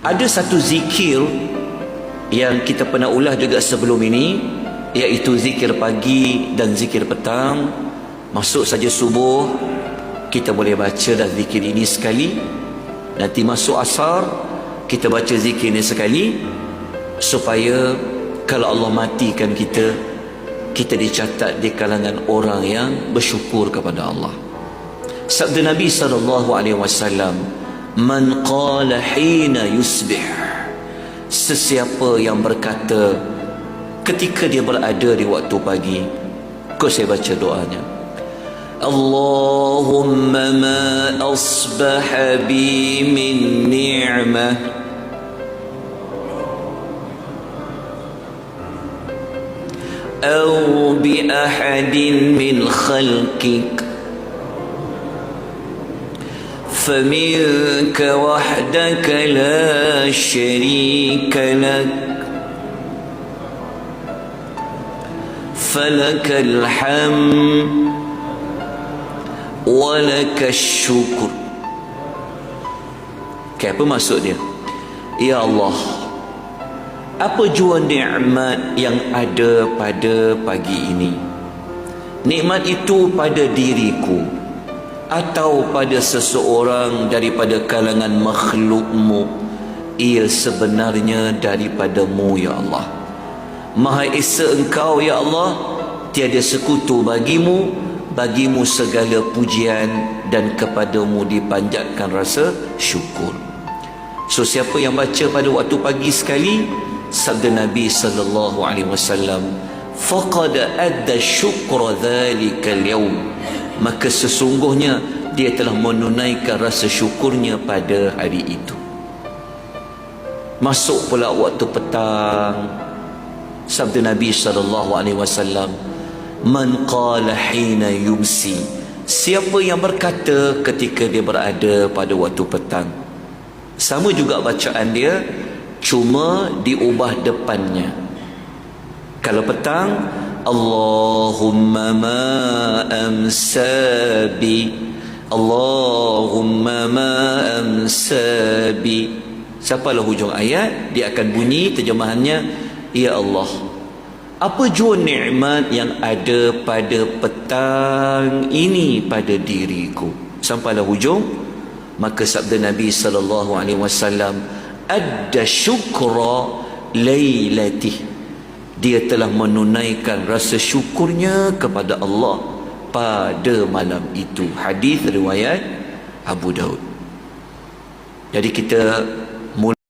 Ada satu zikir yang kita pernah ulas juga sebelum ini, iaitu zikir pagi dan zikir petang. Masuk saja subuh, kita boleh baca dah zikir ini sekali. Nanti masuk asar, kita baca zikir ini sekali, supaya kalau Allah matikan kita, kita dicatat di kalangan orang yang bersyukur kepada Allah. Sabda Nabi SAW, man qala hina yusbih, sesiapa yang berkata ketika dia berada di waktu pagi. Kau saya baca doanya, Allahumma ma asbaha bi min ni'mah aw bi ahadin min khalqik فمنك وحدك لا شريك لك فلك الحمد ولك الشكر. Apa maksud dia? Ya Allah, apa jua nikmat yang ada pada pagi ini? Nikmat itu pada diriku atau pada seseorang daripada kalangan makhlukmu, ia sebenarnya daripadamu ya Allah. Maha Esa Engkau ya Allah, tiada sekutu bagimu, bagimu segala pujian dan kepadamu dipanjatkan rasa syukur. So siapa yang baca pada waktu pagi sekali, sabda Nabi SAW, faqad adda syukra dhalika al-yawm, maka sesungguhnya dia telah menunaikan rasa syukurnya pada hari itu. Masuk pula waktu petang, sabda Nabi SAW, man qala hina yumsi, siapa yang berkata ketika dia berada pada waktu petang. Sama juga bacaan dia, cuma diubah depannya. Kalau petang, Allahumma ma amsabi, Allahumma ma amsabi. Siapalah hujung ayat, dia akan bunyi terjemahannya, ya Allah, apa jua nikmat yang ada pada petang ini pada diriku, sampailah hujung. Maka sabda Nabi SAW, adda syukra laylatih, dia telah menunaikan rasa syukurnya kepada Allah pada malam itu. Hadis riwayat Abu Daud. Jadi kita